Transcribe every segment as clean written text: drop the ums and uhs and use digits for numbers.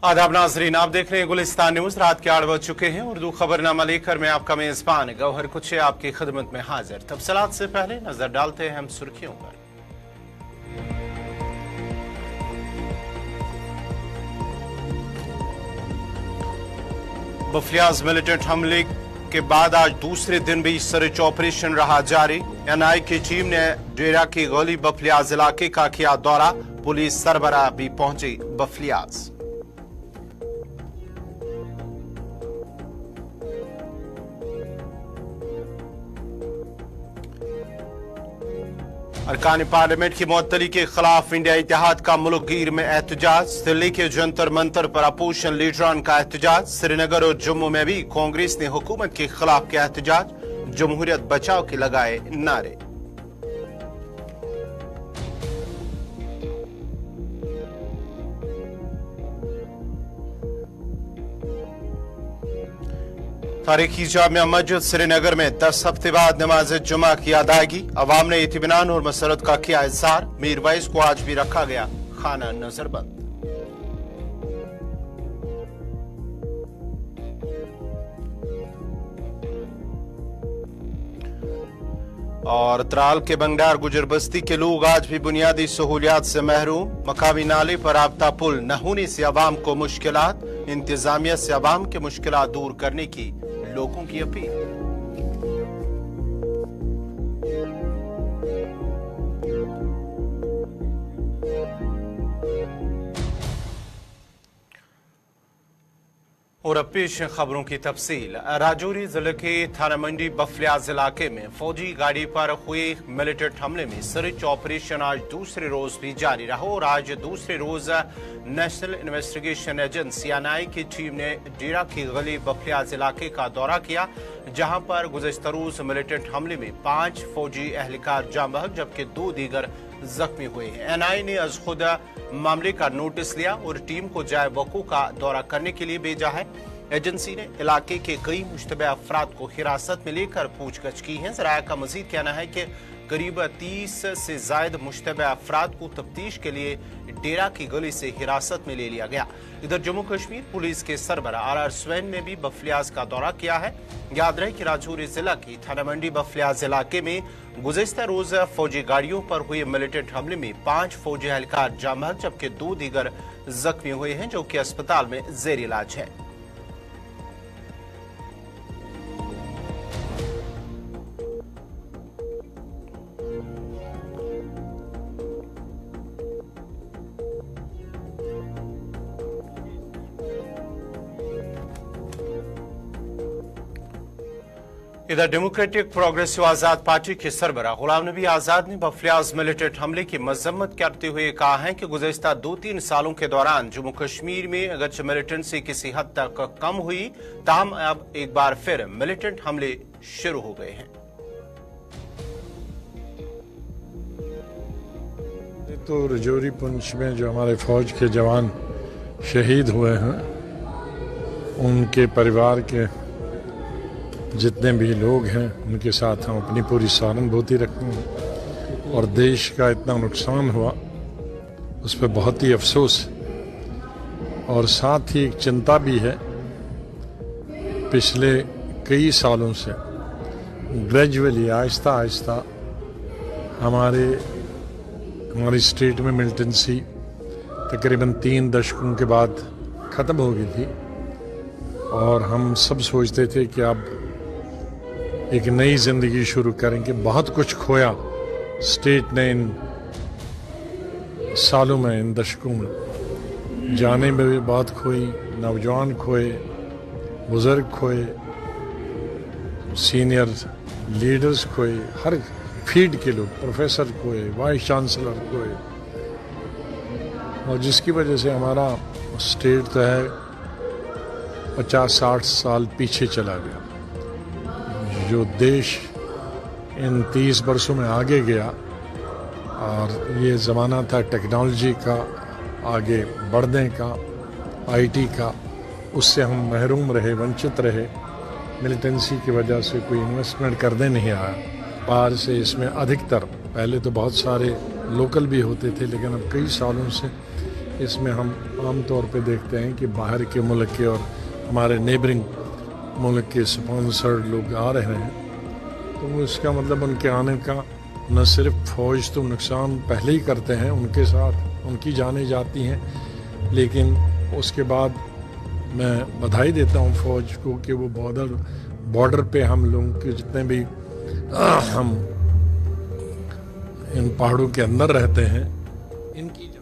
आदाब नाजरीन, आप देख रहे हैं गुलिस्तान न्यूज। रात के 8 बज चुके हैं। उर्दू खबरनामा लेकर मैं आपका मेजबान गौहर कुछ आपकी खिदमत में हाजिर। तफसीलात से पहले नजर डालते हैं हम सुर्खियों पर। बफलियाज मिलिटेंट हमले के बाद आज दूसरे दिन भी सर्च ऑपरेशन रहा जारी। एनआई की टीम ने डेरा की गली बफलियाज इलाके का किया दौरा। पुलिस सरबराह भी पहुंची बफलियाज। अरकान पार्लियामेंट की मुअत्तली के खिलाफ इंडिया इत्तेहाद का मुल्क गिर में एहतजाज। दिल्ली के जंतर मंतर पर अपोजिशन लीडरान का एहतजाज। श्रीनगर और जम्मू में भी कांग्रेस ने हुकूमत के खिलाफ किया एहतजाज। जमहूरियत बचाव के लगाए नारे। तारीखी जामिया मस्जिद श्रीनगर में 10 हफ्ते बाद नमाज जुमा की अदायगी। अवाम ने इत्मीनान और मसरत का किया इजहार। मीरवाइज को आज भी रखा गया खाना नजरबंद। और त्राल के बंगडार गुजर बस्ती के लोग आज भी बुनियादी सहूलियात से महरूम। मकामी नाले पर राब्ता पुल न होने से अवाम को मुश्किलात। इंतजामिया से अवाम के मुश्किलात दूर करने की लोगों की अपील। और अब पेश खबरों की तफसील। राजौरी जिले के थाना मंडी बफलियाज इलाके में फौजी गाड़ी पर हुए मिलिटेंट हमले में सर्च ऑपरेशन आज दूसरे रोज भी जारी रहा। और आज दूसरे रोज नेशनल इन्वेस्टिगेशन एजेंसी एनआई की टीम ने डेरा की गली बफलियाज इलाके का दौरा किया, जहां पर गुज़श्ता रोज मिलिटेंट हमले में 5 फौजी एहलकार जाँ बहक जबकि 2 दीगर जख्मी हुए हैं। एनआई ने अज खुद मामले का नोटिस लिया और टीम को जाए वकू का दौरा करने के लिए भेजा है। एजेंसी ने इलाके के कई मुश्तबह अफराद को हिरासत में लेकर पूछगछ की है। जराया का मजीद कहना है कि करीब 30 से जायद मुश्तबह अफराद को तफ्तीश के लिए डेरा की गली से हिरासत में ले लिया गया। इधर जम्मू कश्मीर पुलिस के सरबराह आर स्वैन ने भी बफलियाज का दौरा किया है। याद रहे कि राजौरी जिला की थाना मंडी बफलियाज इलाके में गुज़श्ता रोज फौजी गाड़ियों पर हुए मिलिटेंट हमले में 5 फौजी एहलकार जाँ बहक जबकि 2 दीगर जख्मी हुए हैं, जो कि अस्पताल में जेर इलाज है। इधर डेमोक्रेटिक प्रोग्रेसिव आजाद पार्टी के सरबराह गुलाम नबी आजाद ने बफलियाज मिलिटेंट हमले की मजम्मत करते हुए कहा है कि गुज़श्ता 2-3 सालों के दौरान जम्मू कश्मीर में अगरचे मिलिटेंसी किसी हद तक कम हुई, ताहम अब एक बार फिर मिलिटेंट हमले शुरू हो गए हैं। तो राजौरी पुंछ में जो हमारे फौज के जवान शहीद हुए हैं, उनके परिवार के जितने भी लोग हैं उनके साथ हम अपनी पूरी सहानुभूति रखते हैं। और देश का इतना नुकसान हुआ उस पर बहुत ही अफसोस और साथ ही एक चिंता भी है। पिछले कई सालों से ग्रेजुअली आहिस्ता आहिस्ता हमारी स्टेट में मिलिटेंसी तकरीबन 3 दशकों के बाद ख़त्म हो गई थी और हम सब सोचते थे कि अब एक नई जिंदगी शुरू करेंगे। बहुत कुछ खोया स्टेट ने इन सालों में, इन दशकों में। जाने में भी बहुत खोई, नौजवान खोए, बुजुर्ग खोए, सीनियर लीडर्स खोए, हर फील्ड के लोग, प्रोफेसर खोए, वाइस चांसलर खोए। और जिसकी वजह से हमारा स्टेट तो है 50-60 साल पीछे चला गया। जो देश इन 30 वर्षों में आगे गया और ये ज़माना था टेक्नोलॉजी का आगे बढ़ने का, आईटी का, उससे हम महरूम रहे, वंचित रहे। मिलिटेंसी की वजह से कोई इन्वेस्टमेंट करने नहीं आया। बाहर से इसमें अधिकतर, पहले तो बहुत सारे लोकल भी होते थे, लेकिन अब कई सालों से इसमें हम आम तौर पे देखते हैं कि बाहर के मुल्क के और हमारे नेबरिंग मुल्क के स्पॉन्सर्ड लोग आ रहे हैं, तो वो इसका मतलब उनके आने का न सिर्फ फ़ौज तो नुकसान पहले ही करते हैं, उनके साथ उनकी जानें जाती हैं, लेकिन उसके बाद मैं बधाई देता हूँ फ़ौज को कि वो बॉर्डर पे हम लोगों के जितने भी हम इन पहाड़ों के अंदर रहते हैं, इनकी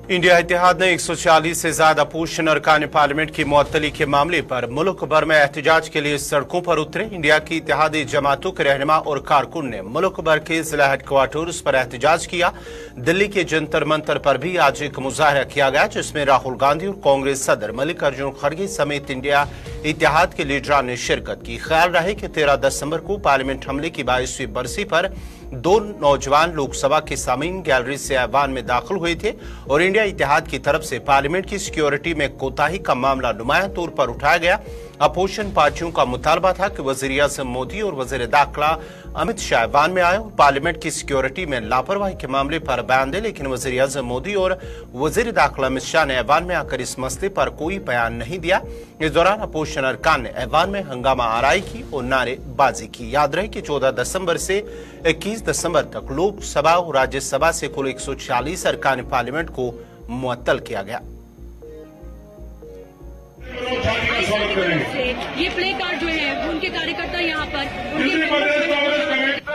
इंडिया इत्तेहाद ने 140 से ज्यादा पोषण अरकान पार्लियामेंट की मुअत्तली के मामले पर मुल्क भर में एहतजाज के लिए सड़कों पर उतरे। इंडिया की इत्तेहादी जमातों के रहनुमा और कारकुन ने मुल्क भर के जिला हेडक्वार्टर्स पर एहतजाज किया। दिल्ली के जंतर मंतर पर भी आज एक मुजाहरा किया गया, जिसमें राहुल गांधी और कांग्रेस सदर मल्लिकार्जुन खड़गे समेत इंडिया इत्तेहाद के लीडरान ने शिरकत की। ख्याल रहे कि 13 दिसंबर को पार्लियामेंट हमले की 22वीं बरसी पर 2 नौजवान लोकसभा के सामीन गैलरी से ऐवान में दाखिल हुए थे और इंडिया इत्तेहाद की तरफ से पार्लियामेंट की सिक्योरिटी में कोताही का मामला नुमायां तौर पर उठाया गया। अपोजिशन पार्टियों का मुतालबा था कि वजीर आजम मोदी और वजीर दाखिला अमित शाह ऐवान में आए और पार्लियामेंट की सिक्योरिटी में लापरवाही के मामले पर बयान दे, लेकिन वजीर आजम मोदी और वजीर दाखिला अमित शाह ने ऐवान में आकर इस मसले पर कोई बयान नहीं दिया। इस दौरान अपोजिशन अरकान ने ऐवान में हंगामा आराई की और नारेबाजी की। याद रहे कि 14 दिसंबर से 21 दिसंबर तक लोकसभा और राज्यसभा से कुल 140 अरकान पार्लियामेंट को मुअत्तल किया गया। ये प्ले कार्ड जो है उनके कार्यकर्ता यहाँ पर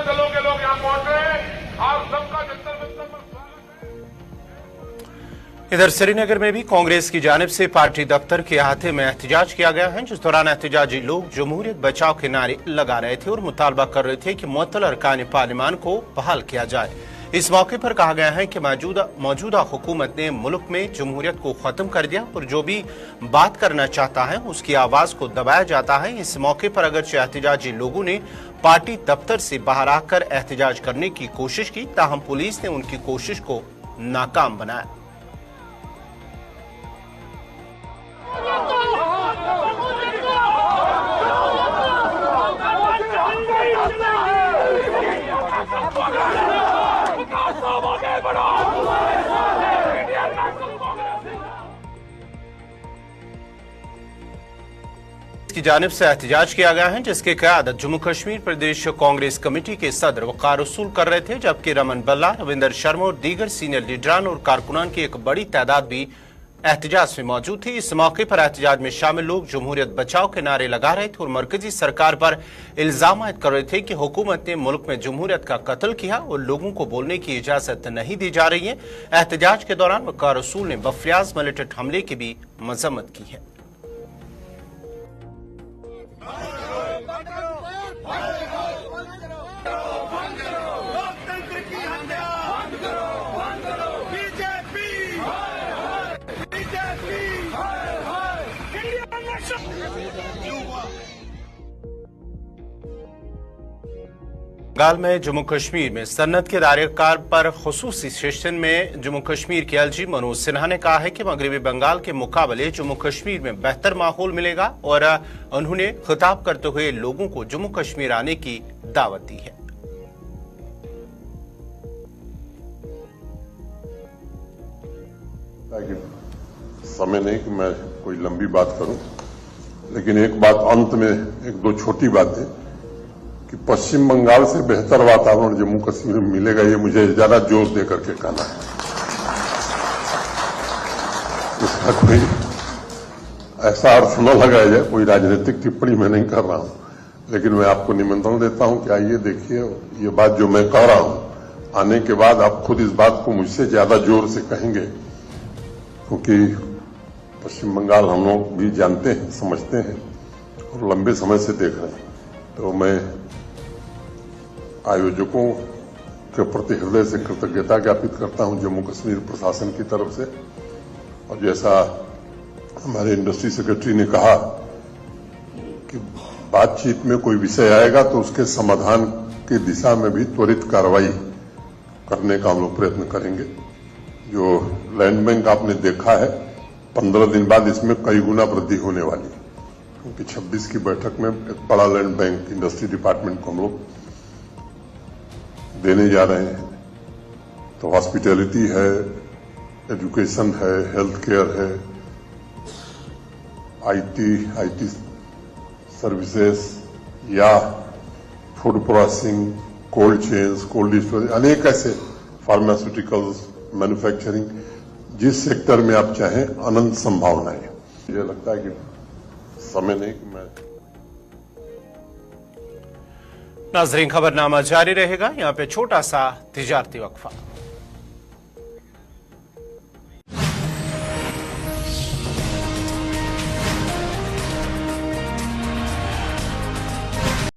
दलों के लोग यहाँ पहुंचे हैं। आप सबका जंतर मंतर पर इधर श्रीनगर में भी कांग्रेस की जानिब से पार्टी दफ्तर के अहाते में एहतजाज किया गया है, जिस दौरान एहतजाजी लोग जमहूरियत बचाओ के नारे लगा रहे थे और मुतालबा कर रहे थे कि मुअत्तल अरकान पार्लियामान को बहाल किया जाए। इस मौके पर कहा गया है कि मौजूदा हुकूमत ने मुल्क में जमहूरियत को खत्म कर दिया और जो भी बात करना चाहता है उसकी आवाज को दबाया जाता है। इस मौके पर अगरचे एहतजाजी लोगों ने पार्टी दफ्तर से बाहर आकर एहतजाज करने की कोशिश की, ताहम पुलिस ने उनकी कोशिश को नाकाम बनाया। की जानिब से एहतजाज किया गया है, जिसकी क़यादत जम्मू कश्मीर प्रदेश कांग्रेस कमेटी के सदर वक़ार रसूल कर रहे थे, जबकि रमन बल्ला, रविंदर शर्मा और दीगर सीनियर लीडरान और कारकुनान की एक बड़ी तादाद भी एहतजाज में मौजूद थी। इस मौके पर एहतजाज में शामिल लोग जमहूरियत बचाओ के नारे लगा रहे थे और मरकजी सरकार पर इल्जाम आयद कर रहे थे कि हुकूमत ने मुल्क में जमहूरियत का कत्ल किया और लोगों को बोलने की इजाजत नहीं दी जा रही है। एहतजाज के दौरान वक़ार रसूल ने बफ्लियाज मिलिटेंट हमले की भी मजम्मत की है। बंगाल में जम्मू कश्मीर में सन्नत के दायरेकार पर खुसूसी सेशन में जम्मू कश्मीर के एलजी मनोज सिन्हा ने कहा है कि मगरबी बंगाल के मुकाबले जम्मू कश्मीर में बेहतर माहौल मिलेगा और उन्होंने खिताब करते हुए लोगों को जम्मू कश्मीर आने की दावत दी है। समय नहीं कि मैं कोई लंबी बात करूं, लेकिन एक बात अंत में, एक दो छोटी बातें, कि पश्चिम बंगाल से बेहतर वातावरण जम्मू कश्मीर में मिलेगा, ये मुझे ज्यादा जोर दे करके कहना है। इसका कोई ऐसा अर्थ न लगाया जाए, कोई राजनीतिक टिप्पणी मैं नहीं कर रहा हूं, लेकिन मैं आपको निमंत्रण देता हूं कि आइए देखिए, ये बात जो मैं कह रहा हूं, आने के बाद आप खुद इस बात को मुझसे ज्यादा जोर से कहेंगे, क्योंकि पश्चिम बंगाल हम लोग भी जानते हैं, समझते हैं और लंबे समय से देख रहे हैं। तो मैं आयोजकों के प्रति हृदय से कृतज्ञता ज्ञापित करता हूं जम्मू कश्मीर प्रशासन की तरफ से। और जैसा हमारे इंडस्ट्री सेक्रेटरी ने कहा कि बातचीत में कोई विषय आएगा तो उसके समाधान की दिशा में भी त्वरित कार्रवाई करने का हम लोग प्रयत्न करेंगे। जो लैंड बैंक आपने देखा है, 15 दिन बाद इसमें कई गुना वृद्धि होने वाली है, क्योंकि 26 की बैठक में एक बड़ा लैंड बैंक इंडस्ट्री डिपार्टमेंट को हम लोग देने जा रहे हैं। तो हॉस्पिटैलिटी है, एजुकेशन है, हेल्थ केयर है, आईटी सर्विसेज या food processing, cold chains, cold storage, अनेक ऐसे फार्मास्यूटिकल्स, मैन्युफैक्चरिंग, जिस सेक्टर में आप चाहें अनंत संभावनाएं। मुझे लगता है कि समय नहीं कि मैं नाजरीन, खबरनामा जारी रहेगा। यहाँ पे छोटा सा तिजारती वक्फा।